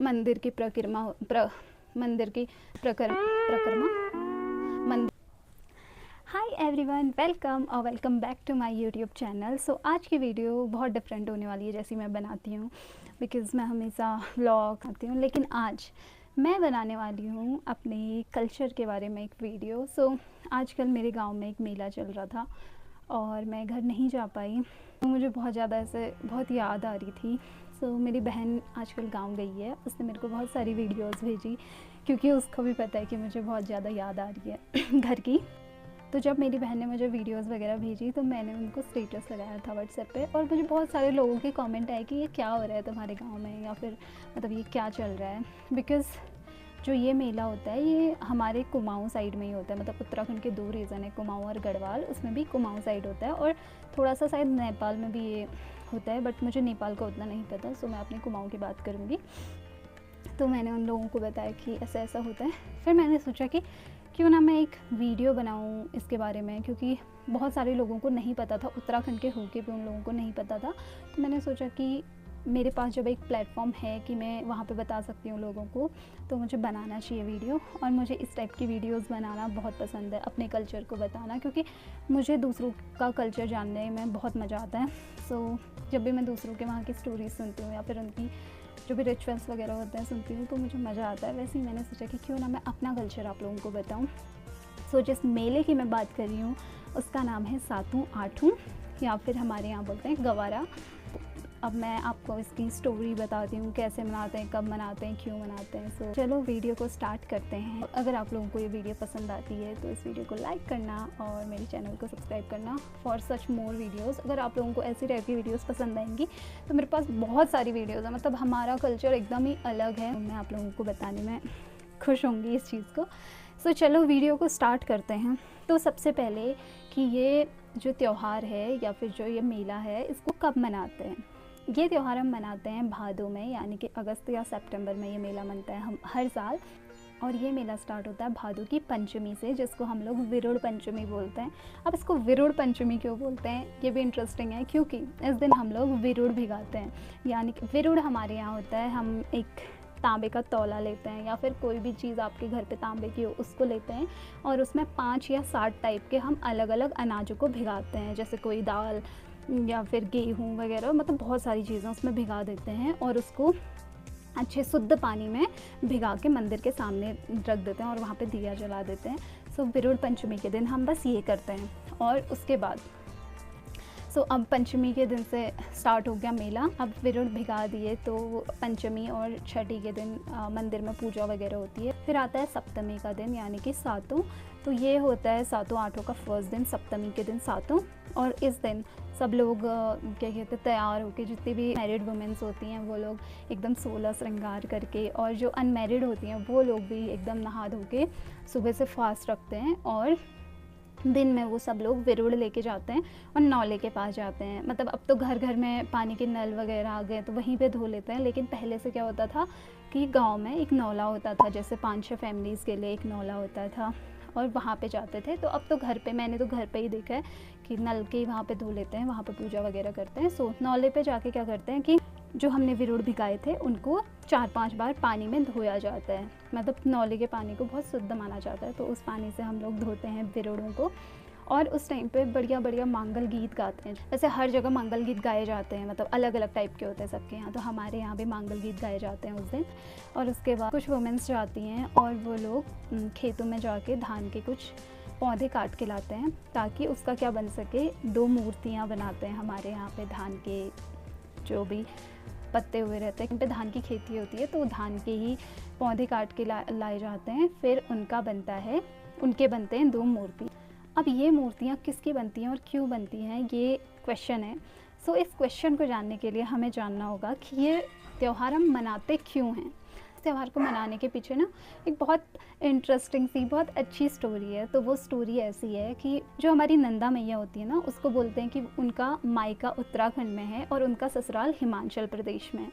मंदिर की मंदिर की प्रकरमा मंदिर। Hi everyone, welcome back to my YouTube channel. So आज की वीडियो बहुत डिफरेंट होने वाली है जैसी मैं बनाती हूँ, बिकॉज़ मैं हमेशा व्लॉग आती हूँ, लेकिन आज मैं बनाने वाली हूँ अपने कल्चर के बारे में एक वीडियो। सो आजकल मेरे गांव में एक मेला चल रहा था और मैं घर नहीं जा पाई, तो मुझे बहुत ज़्यादा ऐसे बहुत याद आ रही थी। सो मेरी बहन आजकल गांव गई है, उसने मेरे को बहुत सारी वीडियोस भेजी क्योंकि उसको भी पता है कि मुझे बहुत ज़्यादा याद आ रही है घर की। तो जब मेरी बहन ने मुझे वीडियोस वगैरह भेजी तो मैंने उनको स्टेटस लगाया था व्हाट्सएप पे, और मुझे बहुत सारे लोगों के कमेंट आए कि ये क्या हो रहा है तुम्हारे गांव में, या फिर मतलब ये क्या चल रहा है। बिकॉज़ जो ये मेला होता है ये हमारे कुमाऊँ साइड में ही होता है, मतलब उत्तराखंड के दो रीजन है, कुमाऊँ और गढ़वाल, उसमें भी कुमाऊँ साइड होता है और थोड़ा सा शायद नेपाल में भी ये होता है, बट मुझे नेपाल का उतना नहीं पता। सो मैं अपने कुमाऊँ की बात करूँगी। तो मैंने उन लोगों को बताया कि ऐसा ऐसा होता है। फिर मैंने सोचा कि क्यों ना मैं एक वीडियो बनाऊं इसके बारे में, क्योंकि बहुत सारे लोगों को नहीं पता था, उत्तराखंड के होके भी उन लोगों को नहीं पता था। तो मैंने सोचा कि मेरे पास जब एक प्लेटफॉर्म है कि मैं वहाँ पे बता सकती हूँ लोगों को, तो मुझे बनाना चाहिए वीडियो। और मुझे इस टाइप की वीडियोस बनाना बहुत पसंद है, अपने कल्चर को बताना, क्योंकि मुझे दूसरों का कल्चर जानने में बहुत मज़ा आता है। सो जब भी मैं दूसरों के वहाँ की स्टोरीज सुनती हूँ या फिर उनकी जो भी रिचुअल्स वगैरह होते हैं सुनती हूँ, तो मुझे मज़ा आता है। वैसे ही मैंने सोचा कि क्यों ना मैं अपना कल्चर आप लोगों को बताऊँ। सो जिस मेले की मैं बात कर रही हूँ उसका नाम है सातों आठों, या फिर हमारे यहाँ बोलते हैं गवारा। अब मैं आपको इसकी स्टोरी बताती हूँ, कैसे मनाते हैं, कब मनाते हैं, क्यों मनाते हैं। सो चलो वीडियो को स्टार्ट करते हैं। अगर आप लोगों को ये वीडियो पसंद आती है तो इस वीडियो को लाइक करना और मेरे चैनल को सब्सक्राइब करना फॉर सच मोर वीडियोज़। अगर आप लोगों को ऐसी टाइप की वीडियोज़ पसंद आएंगी तो मेरे पास बहुत सारी वीडियोज़ है, मतलब हमारा कल्चर एकदम ही अलग है, मैं आप लोगों को बताने में खुश होंगी इस चीज़ को। सो चलो वीडियो को स्टार्ट करते हैं। तो सबसे पहले कि ये जो त्यौहार है या फिर जो ये मेला है इसको कब मनाते हैं। ये त्यौहार हम मनाते हैं भादों में, यानी कि अगस्त या सितंबर में ये मेला मनता है हम हर साल। और ये मेला स्टार्ट होता है भादों की पंचमी से, जिसको हम लोग विरुड़ पंचमी बोलते हैं। अब इसको विरुड़ पंचमी क्यों बोलते हैं ये भी इंटरेस्टिंग है, क्योंकि इस दिन हम लोग विरुड़ भिगाते हैं। यानी कि विरुड़ हमारे यहाँ होता है, हम एक तांबे का तौला लेते हैं या फिर कोई भी चीज़ आपके घर पे तांबे की हो उसको लेते हैं, और उसमें 5 या 7 टाइप के हम अलग अलग अनाजों को भिगाते हैं, जैसे कोई दाल या फिर गेहूँ वगैरह, मतलब बहुत सारी चीज़ें उसमें भिगा देते हैं और उसको अच्छे शुद्ध पानी में भिगा के मंदिर के सामने रख देते हैं और वहाँ पे दिया जला देते हैं। सो विरुड़ पंचमी के दिन हम बस ये करते हैं। और उसके बाद अब पंचमी के दिन से स्टार्ट हो गया मेला। अब विरुड़ भिगा दिए तो पंचमी और छठी के दिन मंदिर में पूजा वगैरह होती है। फिर आता है सप्तमी का दिन, यानी कि सातों। तो ये होता है सातों आठों का फर्स्ट दिन, सप्तमी के दिन सातों। और इस दिन सब लोग क्या कहते हैं, तैयार होकर, जितनी भी मैरिड वुमेंस होती हैं वो लोग एकदम 16 श्रृंगार करके, और जो अनमैरिड होती हैं वो लोग भी एकदम नहा धो के सुबह से फास्ट रखते हैं। और दिन में वो सब लोग विरुड़ लेके जाते हैं और नौले के पास जाते हैं। मतलब अब तो घर घर में पानी के नल वगैरह आ गए तो वहीं पे धो लेते हैं, लेकिन पहले से क्या होता था कि गांव में एक नौला होता था, जैसे 5-6 फैमिलीज़ के लिए एक नौला होता था और वहाँ पे जाते थे। तो अब तो घर पे, मैंने तो घर पे ही देखा है कि नल के वहाँ पे धो लेते हैं, वहाँ पे पूजा वगैरह करते हैं। सो नौले पे जाके क्या करते हैं कि जो हमने विरुड़ भिगाए थे उनको 4-5 बार पानी में धोया जाता है। मतलब नौले के पानी को बहुत शुद्ध माना जाता है, तो उस पानी से हम लोग धोते हैं विरुड़ों को। और उस टाइम पे बढ़िया बढ़िया मंगल गीत गाते हैं। वैसे हर जगह मंगल गीत गाए जाते हैं, मतलब अलग अलग टाइप के होते हैं सबके यहाँ, तो हमारे यहाँ भी मंगल गीत गाए जाते हैं उस दिन। और उसके बाद कुछ वुमेंस जाती हैं और वो लोग खेतों में जाके धान के कुछ पौधे काट के लाते हैं, ताकि उसका क्या बन सके, 2 मूर्तियाँ बनाते हैं हमारे यहाँ पे। धान के जो भी पत्ते हुए रहते हैं, इन पे धान की खेती होती है, तो धान के ही पौधे काट के लाए जाते हैं। फिर उनके बनते हैं 2 मूर्ति। अब ये मूर्तियाँ किसकी बनती हैं और क्यों बनती हैं, ये क्वेश्चन है। सो इस क्वेश्चन को जानने के लिए हमें जानना होगा कि ये त्यौहार हम मनाते क्यों हैं। इस त्यौहार को मनाने के पीछे ना एक बहुत इंटरेस्टिंग सी, बहुत अच्छी स्टोरी है। तो वो स्टोरी ऐसी है कि जो हमारी नंदा मैया होती है ना, उसको बोलते हैं कि उनका मायका उत्तराखंड में है और उनका ससुराल हिमाचल प्रदेश में है।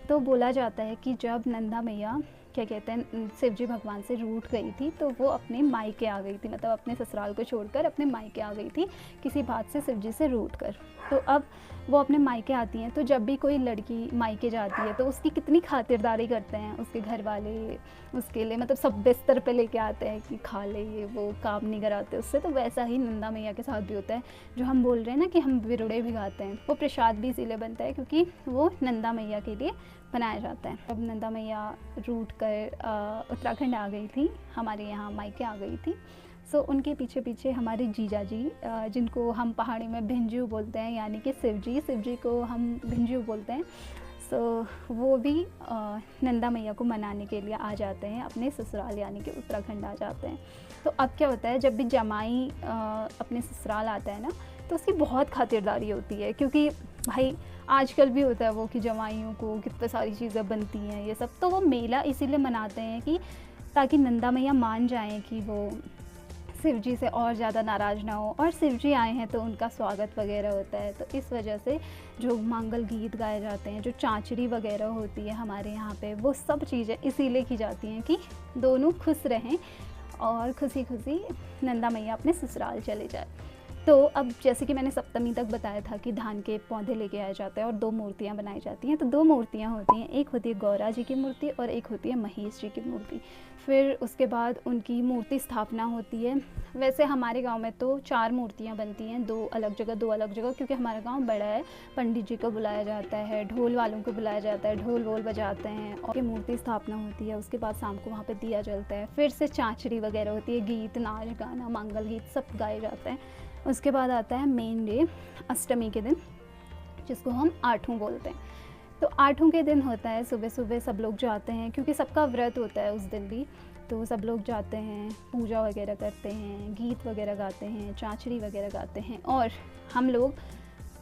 तो बोला जाता है कि जब नंदा मैया क्या कहते हैं शिव जी भगवान से रूठ गई थी तो वो अपने मायके आ गई थी, मतलब अपने ससुराल को छोड़कर अपने मायके आ गई थी किसी बात से शिव जी से रूठ कर। तो अब वो अपने मायके आती हैं, तो जब भी कोई लड़की मायके जाती है तो उसकी कितनी खातिरदारी करते हैं उसके घर वाले उसके लिए, मतलब सब बिस्तर पे लेके आते हैं कि खा ले, ये वो काम नहीं कराते उससे। तो वैसा ही नंदा मैया के साथ भी होता है। जो हम बोल रहे हैं ना कि हम विरुड़े भिगाते हैं, वो प्रसाद भी इसीलिए बनता है क्योंकि वो नंदा मैया के लिए बनाया जाता है। अब नंदा मैया रूठ कर उत्तराखंड आ गई थी, हमारे यहाँ मायके आ गई थी। सो उनके पीछे पीछे हमारे जीजा जी, जिनको हम पहाड़ी में भिंजू बोलते हैं, यानी कि शिव जी को हम भिंजू बोलते हैं। सो वो भी नंदा मैया को मनाने के लिए आ जाते हैं अपने ससुराल, यानी कि उत्तराखंड आ जाते हैं। तो अब क्या होता है, जब भी जमाई अपने ससुराल आता है ना तो उसकी बहुत खातिरदारी होती है, क्योंकि भाई आजकल भी होता है वो कि जमाइयों को कितनी सारी चीज़ें बनती हैं ये सब। तो वो मेला इसीलिए मनाते हैं कि ताकि नंदा मैया मान जाएं कि वो शिव जी से और ज़्यादा नाराज़ ना हो, और शिव जी आए हैं तो उनका स्वागत वगैरह होता है। तो इस वजह से जो मंगल गीत गाए जाते हैं, जो चांचरी वगैरह होती है हमारे यहाँ पे, वो सब चीज़ें इसीलिए की जाती हैं कि दोनों खुश रहें और खुशी खुशी नंदा मैया अपने ससुराल चले जाए। तो अब जैसे कि मैंने सप्तमी तक बताया था कि धान के पौधे लेके आए जाते हैं और 2 मूर्तियाँ बनाई जाती हैं। तो 2 मूर्तियाँ होती हैं, एक होती है गौरा जी की मूर्ति और एक होती है महेश जी की मूर्ति। फिर उसके बाद उनकी मूर्ति स्थापना होती है। वैसे हमारे गांव में तो 4 मूर्तियाँ बनती हैं, 2 अलग जगह, क्योंकि हमारा गांव बड़ा है। पंडित जी को बुलाया जाता है, ढोल वालों को बुलाया जाता है, ढोल वोल बजाते हैं और मूर्ति स्थापना होती है। उसके बाद शाम को वहाँ पे दिया जलता है, फिर से चांचरी वगैरह होती है, गीत नाच गाना मंगल गीत सब गाए जाते हैं। उसके बाद आता है मेन डे, अष्टमी के दिन, जिसको हम आठों बोलते हैं। तो आठों के दिन होता है, सुबह सुबह सब लोग जाते हैं, क्योंकि सबका व्रत होता है उस दिन भी। तो सब लोग जाते हैं, पूजा वगैरह करते हैं, गीत वगैरह गाते हैं, चांचरी वगैरह गाते हैं। और हम लोग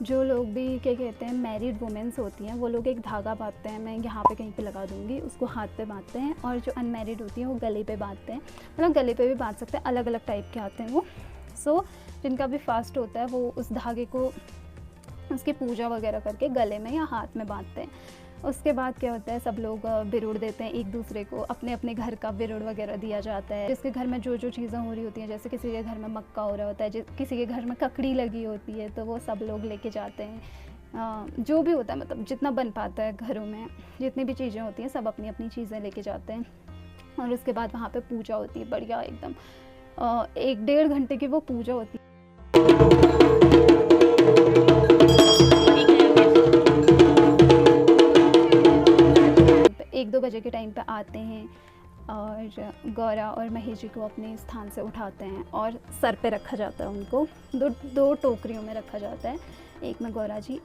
जो लोग भी क्या कहते हैं मैरिड वुमेंस होती हैं, वो लोग एक धागा बांधते हैं, मैं यहाँ पे कहीं पे लगा दूँगी, उसको हाथ पे बांधते हैं। और जो अनमैरिड होती हैं वो गले पे बांधते हैं, मतलब गले पे भी बांध सकते हैं, अलग अलग टाइप के आते हैं वो। सो जिनका भी फास्ट होता है वो उस धागे को उसकी पूजा वगैरह करके गले में या हाथ में बांधते हैं। उसके बाद क्या होता है, सब लोग विरुड़ देते हैं एक दूसरे को, अपने अपने घर का विरुड़ वगैरह दिया जाता है। जिसके घर में जो जो चीज़ें हो रही होती हैं, जैसे किसी के घर में मक्का हो रहा होता है, किसी के घर में ककड़ी लगी होती है, तो वो सब लोग लेके जाते हैं। जो भी होता है, मतलब जितना बन पाता है घरों में, जितनी भी चीज़ें होती हैं सब अपनी अपनी चीज़ें लेके जाते हैं। और उसके बाद वहाँ पर पूजा होती है बढ़िया एकदम, 1-1.5 घंटे की वो पूजा होती है। 1-2 बजे के टाइम पे आते हैं और गौरा और महेश जी को अपने स्थान से उठाते हैं और सर पे रखा जाता है उनको। दो टोकरियों में रखा जाता है, एक में गौरा जी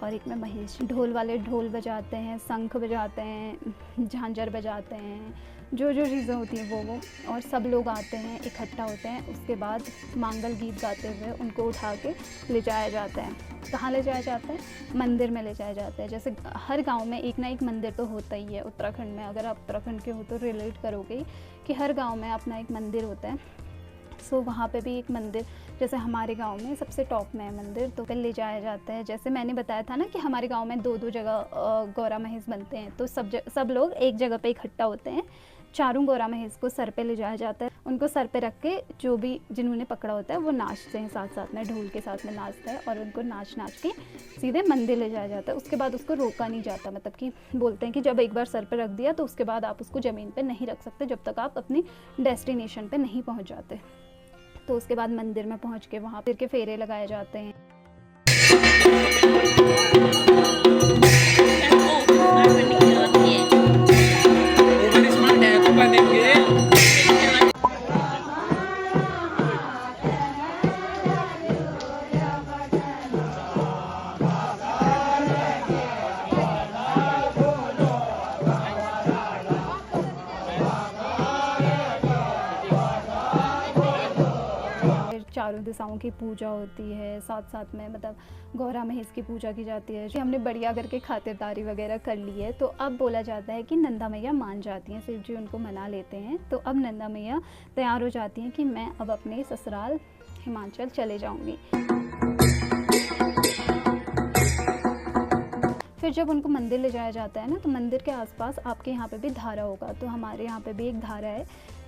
और एक में महेश जी। ढोल वाले ढोल बजाते हैं, शंख बजाते हैं, झांझर बजाते हैं, जो जो चीज़ें होती हैं वो और सब लोग आते हैं, इकट्ठा होते हैं। उसके बाद मंगल गीत गाते हुए उनको उठा के ले जाया जाता है। कहाँ ले जाया जाता है? मंदिर में ले जाया जाता है। जैसे हर गांव में एक ना एक मंदिर तो होता ही है उत्तराखंड में, अगर आप उत्तराखंड के हो तो रिलेट करोगे कि हर गांव में अपना एक मंदिर होता है। सो वहाँ पे भी एक मंदिर, जैसे हमारे गांव में सबसे टॉप में है मंदिर, तो फिर ले जाया जाता है। जैसे मैंने बताया था ना कि हमारे गांव में 2-2 जगह गौरा महेश बनते हैं, तो सब लोग एक जगह पे इकट्ठा होते हैं। चारों गौरा महेश को सर पे ले जाया जाता है। उनको सर पे रख के जो भी जिन्होंने पकड़ा होता है वो नाचते हैं, साथ साथ में ढोल के साथ में नाचता है और उनको नाच नाच के सीधे मंदिर ले जाया जाता है। उसके बाद उसको रोका नहीं जाता, मतलब कि बोलते हैं कि जब एक बार सर पे रख दिया तो उसके बाद आप उसको ज़मीन पे नहीं रख सकते जब तक आप अपनी डेस्टिनेशन पे नहीं पहुँच जाते। तो उसके बाद मंदिर में पहुँच के वहाँ फिर के फेरे लगाए जाते हैं। चारों दिशाओं की पूजा होती है, साथ साथ में मतलब गौरा महेश की पूजा की जाती है। हमने बढ़िया करके खातिरदारी वगैरह कर ली है। तो अब बोला जाता है कि नंदा मैया मान जाती हैं, शिव जी उनको मना लेते हैं। तो अब नंदा मैया तैयार हो जाती हैं कि मैं अब अपने ससुराल हिमाचल चले जाऊंगी। फिर जब उनको मंदिर ले जाया जाता है ना, तो मंदिर के आसपास आपके यहाँ पे भी धारा होगा, तो हमारे यहाँ पे भी एक धारा है।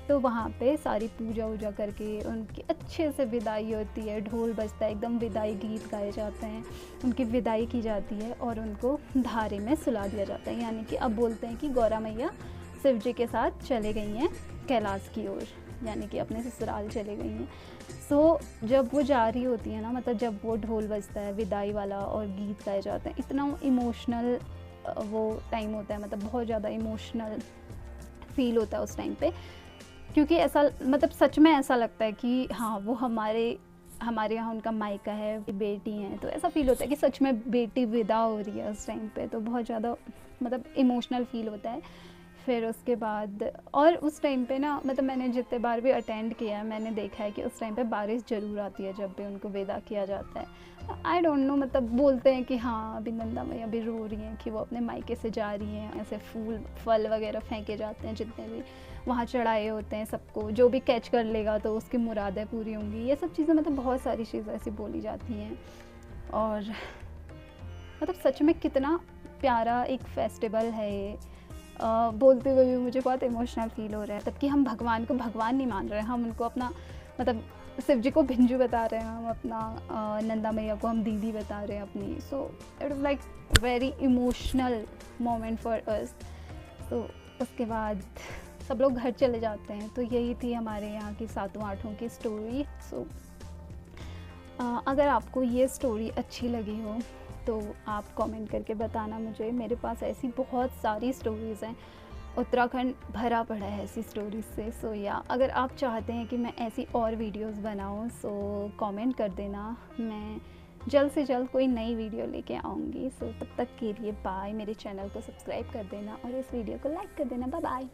तो वहाँ पे सारी पूजा वूजा करके उनकी अच्छे से विदाई होती है, ढोल बजता है, एकदम विदाई गीत गाए जाते हैं, उनकी विदाई की जाती है और उनको धारे में सुला दिया जाता है। यानी कि अब बोलते हैं कि गौरा मैया शिव जी के साथ चले गई हैं कैलाश की ओर, यानी कि अपने ससुराल चले गई हैं। सो जब वो जा रही होती है ना, मतलब जब वो ढोल बजता है विदाई वाला और गीत गाए जाते हैं, इतना इमोशनल वो टाइम होता है, मतलब बहुत ज़्यादा इमोशनल फील होता है उस टाइम पे, क्योंकि ऐसा मतलब सच में ऐसा लगता है कि हाँ वो हमारे यहाँ उनका मायका है, बेटी हैं, तो ऐसा फील होता है कि सच में बेटी विदा हो रही है उस टाइम पे। तो बहुत ज़्यादा मतलब इमोशनल फील होता है। फिर उसके बाद और उस टाइम पे ना, मतलब मैंने जितने बार भी अटेंड किया है मैंने देखा है कि उस टाइम पे बारिश ज़रूर आती है जब भी उनको विदा किया जाता है। आई डोंट नो, मतलब बोलते हैं कि हाँ अभी नंदा मैया भी रो रही हैं कि वो अपने मायके से जा रही हैं, ऐसे फूल फल वगैरह फेंके जाते हैं जितने भी वहाँ चढ़ाए होते हैं, सबको जो भी कैच कर लेगा तो उसकी मुरादें पूरी होंगी, ये सब चीज़ें, मतलब बहुत सारी चीज़ें ऐसी बोली जाती हैं। और मतलब सच में कितना प्यारा एक फेस्टिवल है ये। बोलते हुए भी मुझे बहुत इमोशनल फील हो रहा है, तब कि हम भगवान को भगवान नहीं मान रहे हैं, हम उनको अपना मतलब शिव जी को भिंजू बता रहे हैं, हम अपना नंदा मैया को हम दीदी बता रहे हैं अपनी। So it was like very emotional moment for us. तो उसके बाद सब लोग घर चले जाते हैं। तो यही थी हमारे यहाँ की सातों आठों की स्टोरी। सो अगर आपको ये स्टोरी अच्छी लगी हो तो आप कमेंट करके बताना मुझे। मेरे पास ऐसी बहुत सारी स्टोरीज़ हैं, उत्तराखंड भरा पड़ा है ऐसी स्टोरीज से। सो या अगर आप चाहते हैं कि मैं ऐसी और वीडियोस बनाऊं सो कमेंट कर देना, मैं जल्द से जल्द कोई नई वीडियो लेके आऊँगी। सो तब तक के लिए बाय। मेरे चैनल को सब्सक्राइब कर देना और इस वीडियो को लाइक कर देना। Bye bye.